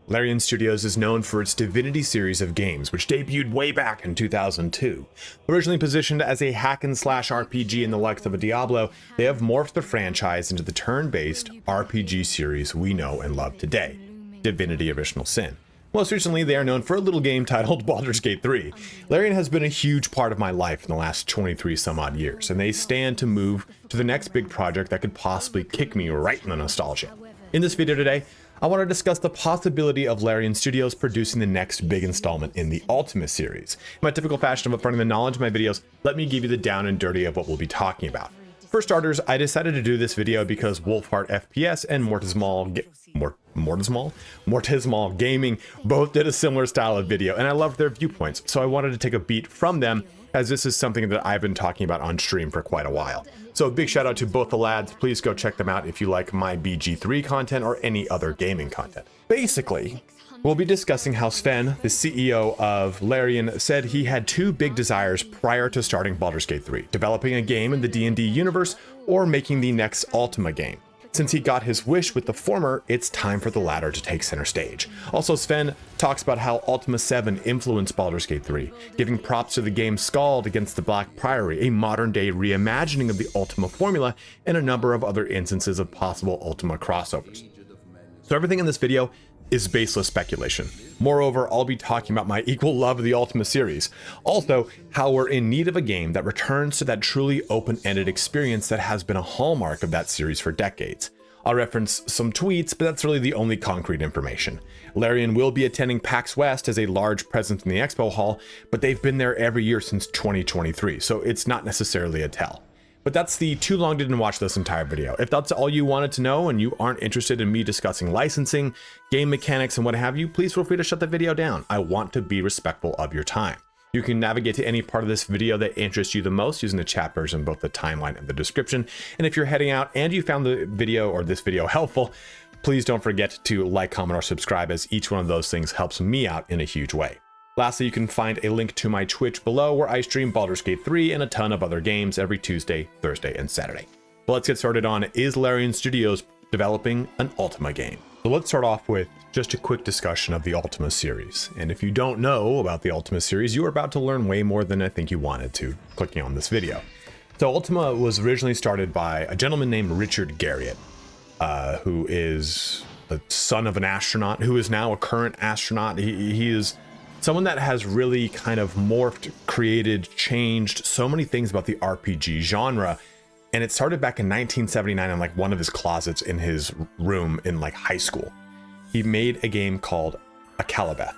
Larian Studios is known for its Divinity series of games, which debuted way back in 2002. Originally positioned as a hack-and-slash RPG in the likes of a Diablo, they have morphed the franchise into the turn-based RPG series we know and love today, Divinity Original Sin. Most recently, they are known for a little game titled Baldur's Gate 3. Larian has been a huge part of my life in the last 23 some odd years, and they stand to move to the next big project that could possibly kick me right in the nostalgia. In this video today, I want to discuss the possibility of Larian Studios producing the next big installment in the Ultima series. In my typical fashion of affirming the knowledge of my videos, let me give you the down and dirty of what we'll be talking about. For starters, I decided to do this video because Wolfheart FPS and Mortismal Gaming both did a similar style of video, and I loved their viewpoints, so I wanted to take a beat from them, as this is something that I've been talking about on stream for quite a while. So a big shout out to both the lads. Please go check them out if you like my BG3 content or any other gaming content. Basically, we'll be discussing how Sven, the CEO of Larian, said he had two big desires prior to starting Baldur's Gate 3, developing a game in the D&D universe or making the next Ultima game. Since he got his wish with the former, it's time for the latter to take center stage. Also, Sven talks about how Ultima 7 influenced Baldur's Gate 3, giving props to the game Scald against the Black Priory, a modern-day reimagining of the Ultima formula, and a number of other instances of possible Ultima crossovers. So everything in this video is baseless speculation. Moreover, I'll be talking about my equal love of the Ultima series. Also, how we're in need of a game that returns to that truly open-ended experience that has been a hallmark of that series for decades. I'll reference some tweets, but that's really the only concrete information. Larian will be attending PAX West as a large presence in the expo hall, but they've been there every year since 2023, so it's not necessarily a tell. But that's the too long didn't watch this entire video. If that's all you wanted to know and you aren't interested in me discussing licensing, game mechanics, and what have you, please feel free to shut the video down. I want to be respectful of your time. You can navigate to any part of this video that interests you the most using the chat bars in both the timeline and the description. And if you're heading out and you found the video or this video helpful, please don't forget to like, comment, or subscribe, as each one of those things helps me out in a huge way. Lastly, you can find a link to my Twitch below, where I stream Baldur's Gate 3 and a ton of other games every Tuesday, Thursday, and Saturday. But let's get started on Is Larian Studios Developing an Ultima Game? So let's start off with just a quick discussion of the Ultima series. And if you don't know about the Ultima series, you are about to learn way more than I think you wanted to, clicking on this video. So Ultima was originally started by a gentleman named Richard Garriott, who is the son of an astronaut, who is now a current astronaut. He is someone that has really kind of morphed, created, changed so many things about the RPG genre. And it started back in 1979 in like one of his closets in his room in like high school. He made a game called Akalabeth.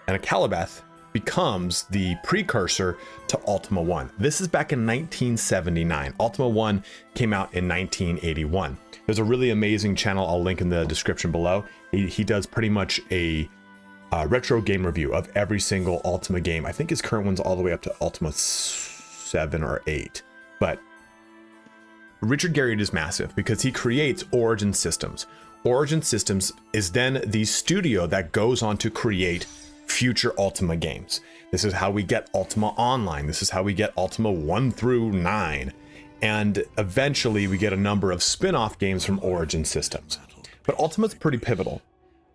And Akalabeth becomes the precursor to Ultima 1. This is back in 1979. Ultima 1 came out in 1981. There's a really amazing channel I'll link in the description below. He does pretty much a retro game review of every single Ultima game. I think his current one's all the way up to Ultima 7 or 8. But Richard Garriott is massive because he creates Origin Systems. Origin Systems is then the studio that goes on to create future Ultima games. This is how we get Ultima Online. This is how we get Ultima 1 through 9. And eventually we get a number of spin-off games from Origin Systems. But Ultima's pretty pivotal.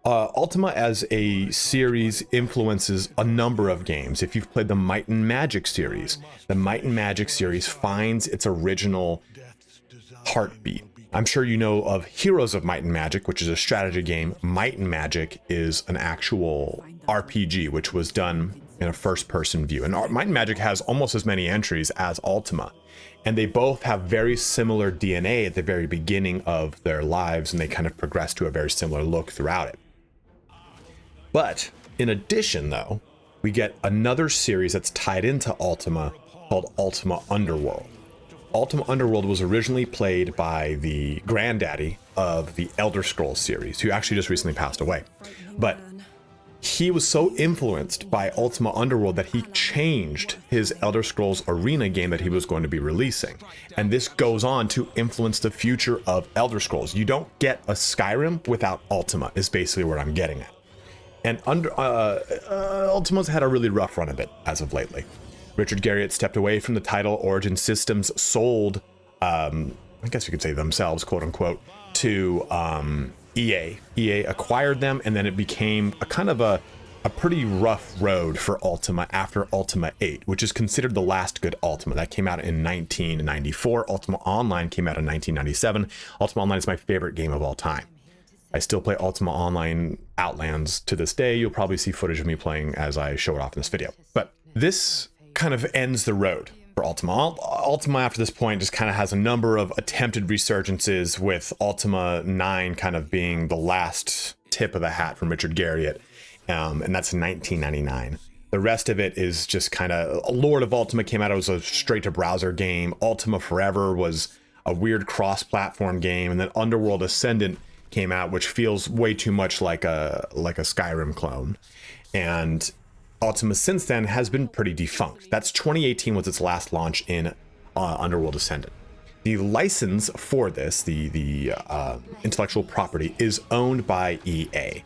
Ultima as a series influences a number of games. If you've played the Might and Magic series, the Might and Magic series finds its original heartbeat. I'm sure you know of Heroes of Might and Magic, which is a strategy game. Might and Magic is an actual RPG, which was done in a first-person view. And Might and Magic has almost as many entries as Ultima. And they both have very similar DNA at the very beginning of their lives, and they kind of progress to a very similar look throughout it. But in addition, though, we get another series that's tied into Ultima called Ultima Underworld. Ultima Underworld was originally played by the granddaddy of the Elder Scrolls series, who actually just recently passed away. But he was so influenced by Ultima Underworld that he changed his Elder Scrolls Arena game that he was going to be releasing. And this goes on to influence the future of Elder Scrolls. You don't get a Skyrim without Ultima, is basically what I'm getting at. And Ultima's had a really rough run of it as of lately. Richard Garriott stepped away from the title. Origin Systems sold, I guess you could say themselves, quote unquote, to EA. EA acquired them, and then it became a kind of a pretty rough road for Ultima after Ultima 8, which is considered the last good Ultima. That came out in 1994. Ultima Online came out in 1997. Ultima Online is my favorite game of all time. I still play Ultima Online Outlands to this day. You'll probably see footage of me playing as I show it off in this video. But this kind of ends the road for Ultima. Ultima after this point just kind of has a number of attempted resurgences, with Ultima 9 kind of being the last tip of the hat from Richard Garriott. And that's 1999. The rest of it is just kind of, Lord of Ultima came out, it was a straight to browser game. Ultima Forever was a weird cross-platform game, and then Underworld Ascendant came out, which feels way too much like a Skyrim clone. And Ultima since then has been pretty defunct. That's 2018 was its last launch in Underworld Ascendant. The license for this, the intellectual property, is owned by EA.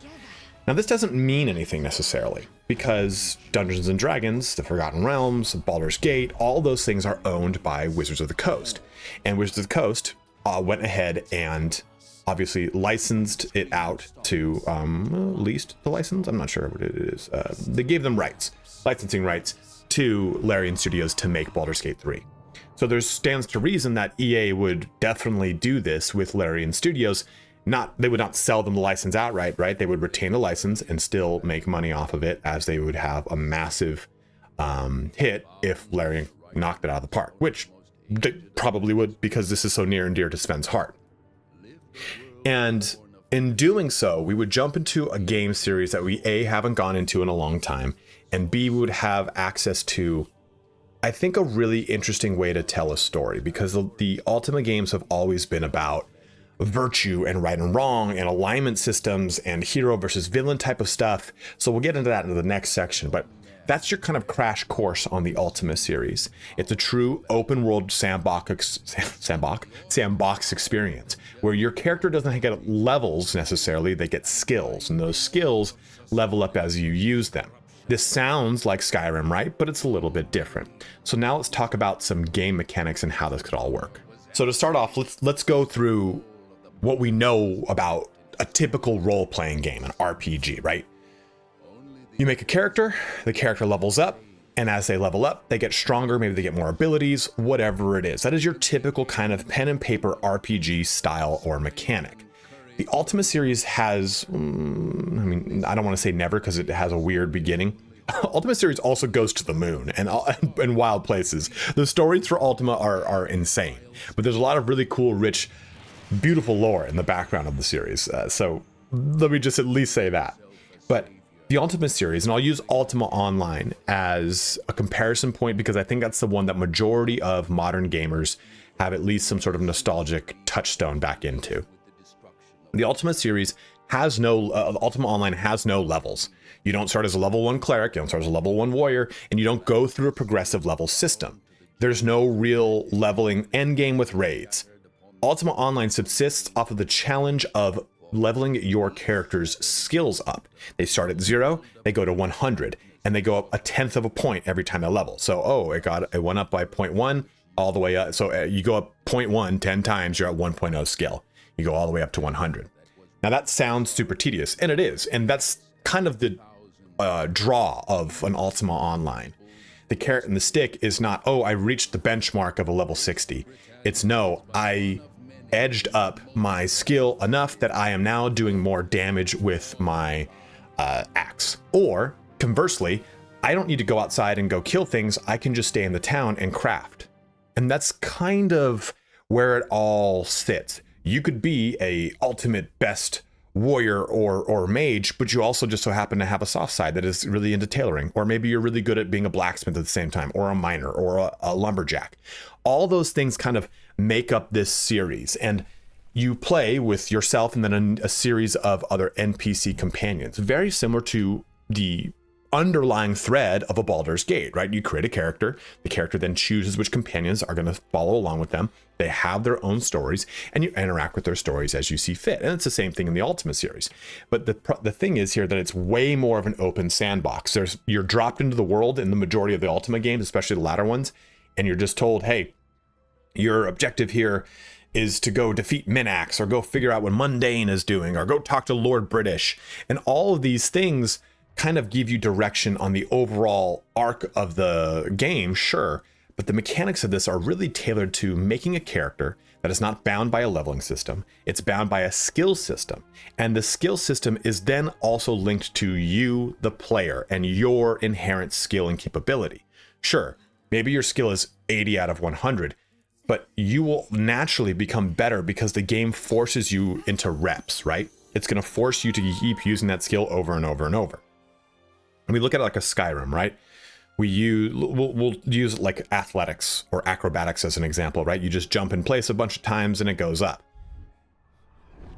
Now, this doesn't mean anything necessarily, because Dungeons & Dragons, The Forgotten Realms, Baldur's Gate, all those things are owned by Wizards of the Coast. And Wizards of the Coast went ahead and obviously licensed it out to, leased the license? I'm not sure what it is. They gave them rights, licensing rights to Larian Studios to make Baldur's Gate 3. So there stands to reason that EA would definitely do this with Larian Studios. They would not sell them the license outright, right? They would retain the license and still make money off of it, as they would have a massive hit if Larian knocked it out of the park, which they probably would, because this is so near and dear to Sven's heart. And in doing so, we would jump into a game series that we A, haven't gone into in a long time, and B, we would have access to, I think, a really interesting way to tell a story, because the Ultima games have always been about virtue and right and wrong and alignment systems and hero versus villain type of stuff. So we'll get into that in the next section, but that's your kind of crash course on the Ultima series. It's a true open world sandbox experience where your character doesn't get levels necessarily, they get skills, and those skills level up as you use them. This sounds like Skyrim, right? But it's a little bit different. So now let's talk about some game mechanics and how this could all work. So to start off, let's go through what we know about a typical role-playing game, an RPG, right? You make a character, the character levels up, and as they level up, they get stronger, maybe they get more abilities, whatever it is. That is your typical kind of pen and paper RPG style or mechanic. The Ultima series has, I don't want to say never because it has a weird beginning. Ultima series also goes to the moon and wild places. The stories for Ultima are insane, but there's a lot of really cool, rich, beautiful lore in the background of the series. So let me just at least say that. But the Ultima series, and I'll use Ultima Online as a comparison point because I think that's the one that majority of modern gamers have at least some sort of nostalgic touchstone back into. The Ultima series has no, Ultima Online has no levels. You don't start as a level 1 cleric, you don't start as a level 1 warrior, and you don't go through a progressive level system. There's no real leveling endgame with raids. Ultima Online subsists off of the challenge of leveling your character's skills up. They start at 0, they go to 100, and they go up a tenth of a point every time they level. So, it went up by 0.1 all the way up. So you go up 0.1 10 times, you're at 1.0 skill. You go all the way up to 100. Now that sounds super tedious, and it is, and that's kind of the draw of an Ultima Online. The carrot and the stick is not, I reached the benchmark of a level 60. It's no, I edged up my skill enough that I am now doing more damage with my axe. Or conversely, I don't need to go outside and go kill things. I can just stay in the town and craft. And that's kind of where it all sits. You could be a ultimate best warrior or mage, but you also just so happen to have a soft side that is really into tailoring, or maybe you're really good at being a blacksmith at the same time, or a miner, or a lumberjack. All those things kind of make up this series, and you play with yourself and then a series of other NPC companions, very similar to the underlying thread of a Baldur's Gate, right? You create a character, the character then chooses which companions are going to follow along with them. They have their own stories, and you interact with their stories as you see fit. And it's the same thing in the Ultima series. But the thing is here that it's way more of an open sandbox. You're dropped into the world in the majority of the Ultima games, especially the latter ones, and you're just told, hey, your objective here is to go defeat Minax, or go figure out what Mundane is doing, or go talk to Lord British. And all of these things kind of give you direction on the overall arc of the game, sure, but the mechanics of this are really tailored to making a character that is not bound by a leveling system. It's bound by a skill system. And the skill system is then also linked to you, the player, and your inherent skill and capability. Sure, maybe your skill is 80 out of 100, but you will naturally become better because the game forces you into reps, right? It's going to force you to keep using that skill over and over and over. And we look at it like a Skyrim, right? We'll use like athletics or acrobatics as an example, right? You just jump in place a bunch of times and it goes up.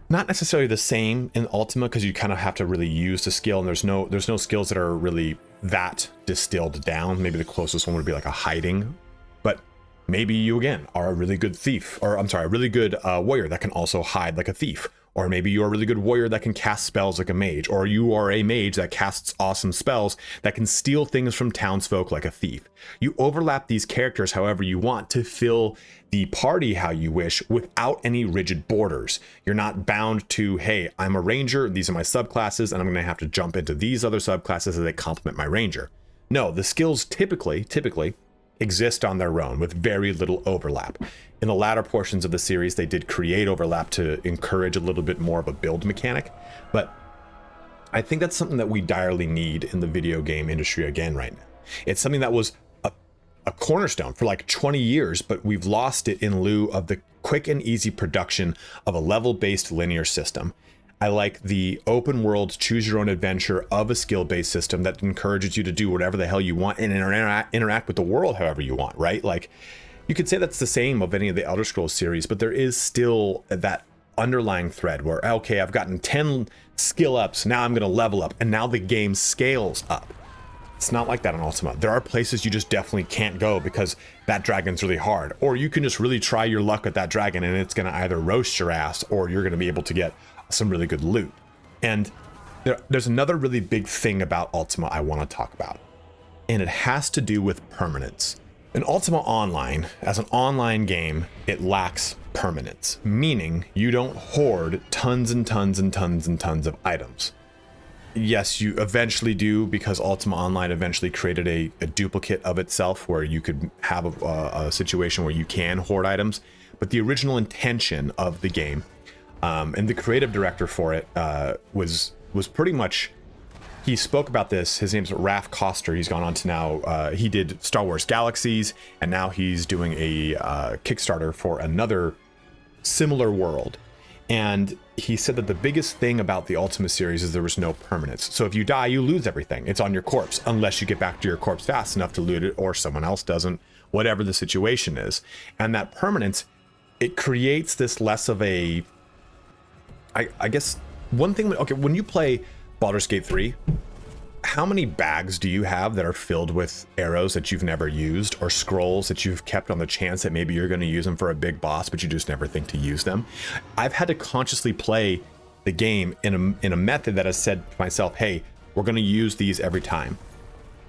Not necessarily the same in Ultima, because you kind of have to really use the skill, and there's no skills that are really that distilled down. Maybe the closest one would be like a hiding, but maybe you again are a really good thief, or I'm sorry, a really good warrior that can also hide like a thief. Or maybe you're a really good warrior that can cast spells like a mage, or you are a mage that casts awesome spells that can steal things from townsfolk like a thief. You overlap these characters however you want to fill the party how you wish without any rigid borders. You're not bound to, hey, I'm a ranger, these are my subclasses, and I'm going to have to jump into these other subclasses as they complement my ranger. No, the skills typically exist on their own with very little overlap. In the latter portions of the series, they did create overlap to encourage a little bit more of a build mechanic, but I think that's something that we direly need in the video game industry again right now. It's something that was a cornerstone for like 20 years, but we've lost it in lieu of the quick and easy production of a level-based linear system. I like the open world, choose your own adventure of a skill-based system that encourages you to do whatever the hell you want and interact with the world however you want, right? Like, you could say that's the same of any of the Elder Scrolls series, but there is still that underlying thread where, okay, I've gotten 10 skill ups, now I'm going to level up, and now the game scales up. It's not like that in Ultima. There are places you just definitely can't go because that dragon's really hard, or you can just really try your luck at that dragon and it's going to either roast your ass or you're going to be able to get some really good loot. And there's another really big thing about Ultima I want to talk about, and it has to do with permanence. In Ultima Online, as an online game, it lacks permanence, meaning you don't hoard tons and tons and tons and tons of items. Yes, you eventually do, because Ultima Online eventually created a duplicate of itself where you could have a situation where you can hoard items, but the original intention of the game and the creative director for it was pretty much, he spoke about this. His name's Raph Koster. He's gone on to now, he did Star Wars Galaxies, and now he's doing a Kickstarter for another similar world. And he said that the biggest thing about the Ultima series is there was no permanence. So if you die, you lose everything. It's on your corpse, unless you get back to your corpse fast enough to loot it, or someone else doesn't, whatever the situation is. And that permanence, it creates this less of a, I guess, one thing, okay, when you play Baldur's Gate 3, how many bags do you have that are filled with arrows that you've never used, or scrolls that you've kept on the chance that maybe you're going to use them for a big boss, but you just never think to use them? I've had to consciously play the game in a method that has said to myself, hey, we're going to use these every time.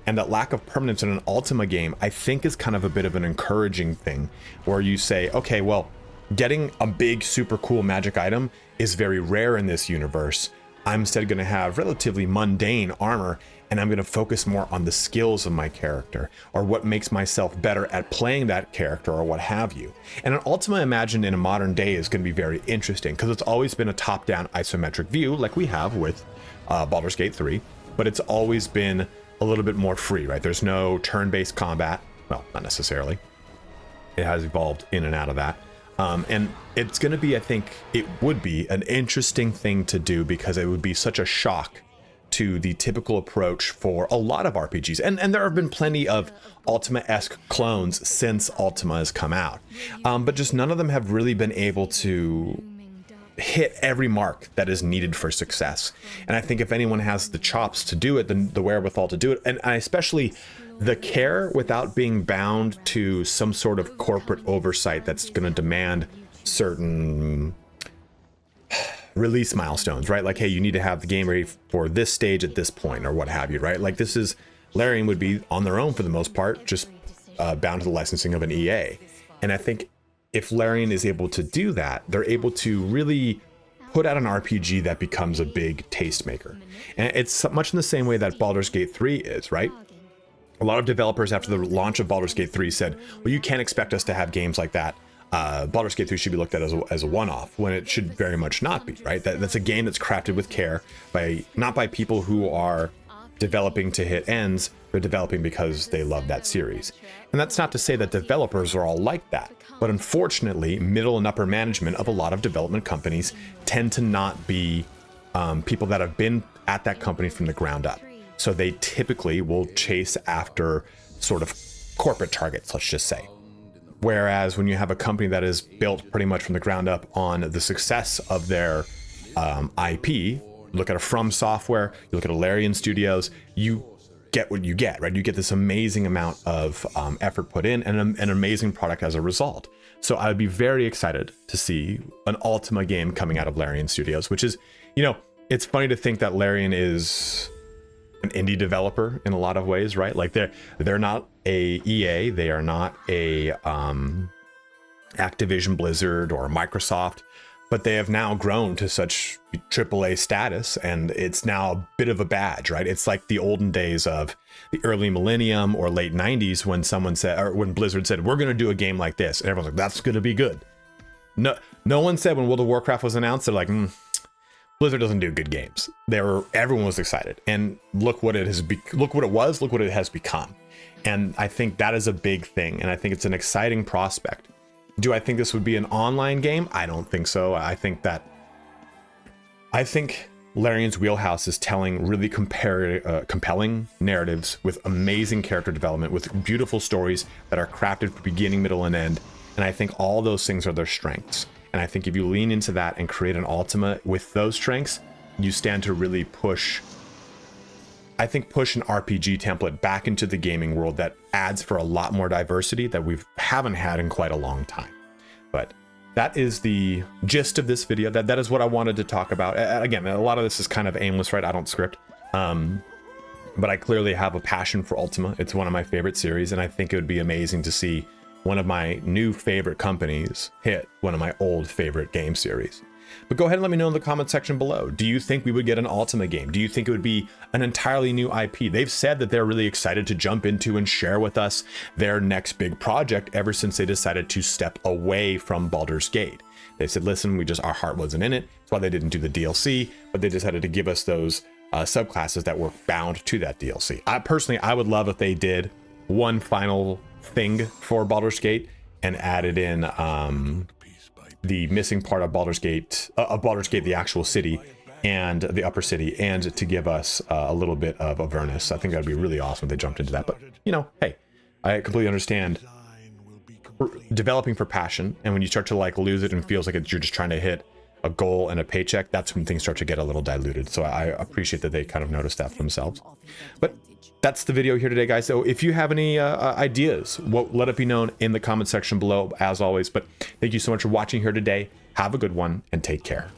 And that lack of permanence in an Ultima game, I think, is kind of a bit of an encouraging thing, where you say, okay, well, getting a big, super cool magic item is very rare in this universe. I'm instead going to have relatively mundane armor, and I'm going to focus more on the skills of my character, or what makes myself better at playing that character, or what have you. And an Ultima imagined in a modern day is going to be very interesting, because it's always been a top-down isometric view like we have with Baldur's Gate 3, but it's always been a little bit more free, right? There's no turn-based combat. Well, not necessarily. It has evolved in and out of that. And it's going to be, I think it would be an interesting thing to do, because it would be such a shock to the typical approach for a lot of RPGs. And there have been plenty of Ultima-esque clones since Ultima has come out. But just none of them have really been able to hit every mark that is needed for success. And I think if anyone has the chops to do it, then the wherewithal to do it, and especially the care without being bound to some sort of corporate oversight that's going to demand certain release milestones, right? Like, hey, you need to have the game ready for this stage at this point, or what have you, right? Like, this is, Larian would be on their own for the most part, just bound to the licensing of an EA. And I think if Larian is able to do that, they're able to really put out an RPG that becomes a big tastemaker. And it's much in the same way that Baldur's Gate 3 is, right? A lot of developers after the launch of Baldur's Gate 3 said, well, you can't expect us to have games like that. Baldur's Gate 3 should be looked at as a one-off, when it should very much not be, right? That's a game that's crafted with care, not by people who are developing to hit ends, they're developing because they love that series. And that's not to say that developers are all like that, but unfortunately, middle and upper management of a lot of development companies tend to not be people that have been at that company from the ground up. So they typically will chase after sort of corporate targets, let's just say. Whereas when you have a company that is built pretty much from the ground up on the success of their IP, look at a From Software, you look at a Larian Studios, you get what you get, right? You get this amazing amount of effort put in and an amazing product as a result. So I would be very excited to see an Ultima game coming out of Larian Studios, which is, you know, it's funny to think that Larian is an indie developer in a lot of ways, right? Like they're not a EA, they are not a Activision Blizzard or Microsoft, but they have now grown to such AAA status, and it's now a bit of a badge, right? It's like the olden days of the early millennium or late 90s when someone said, or when Blizzard said, we're going to do a game like this, and everyone's like, that's going to be good. No one said when World of Warcraft was announced, they're like, Blizzard doesn't do good games. Everyone was excited, and look what it has become. And I think that is a big thing, and I think it's an exciting prospect. Do I think this would be an online game? I don't think so. I think Larian's wheelhouse is telling really compelling narratives with amazing character development, with beautiful stories that are crafted for beginning, middle, and end. And I think all those things are their strengths. And I think if you lean into that and create an Ultima with those strengths, you stand to really push an RPG template back into the gaming world that adds for a lot more diversity that we haven't had in quite a long time. But that is the gist of this video. That is what I wanted to talk about. Again, a lot of this is kind of aimless, right? I don't script. But I clearly have a passion for Ultima. It's one of my favorite series, and I think it would be amazing to see one of my new favorite companies hit one of my old favorite game series. But go ahead and let me know in the comment section below. Do you think we would get an Ultima game? Do you think it would be an entirely new IP? They've said that they're really excited to jump into and share with us their next big project ever since they decided to step away from Baldur's Gate. They said, listen, our heart wasn't in it. That's why they didn't do the DLC, but they decided to give us those subclasses that were bound to that DLC. I would love if they did one final thing for Baldur's Gate and added in the missing part of Baldur's Gate, the actual city and the upper city, and to give us a little bit of Avernus. I think that'd be really awesome if they jumped into that. But you know, hey, I completely understand developing for passion, and when you start to like lose it and feels like you're just trying to hit a goal and a paycheck, that's when things start to get a little diluted. So I appreciate that they kind of noticed that for themselves. But that's the video here today, guys. So if you have any ideas, let it be known in the comment section below, as always. But thank you so much for watching here today. Have a good one and take care.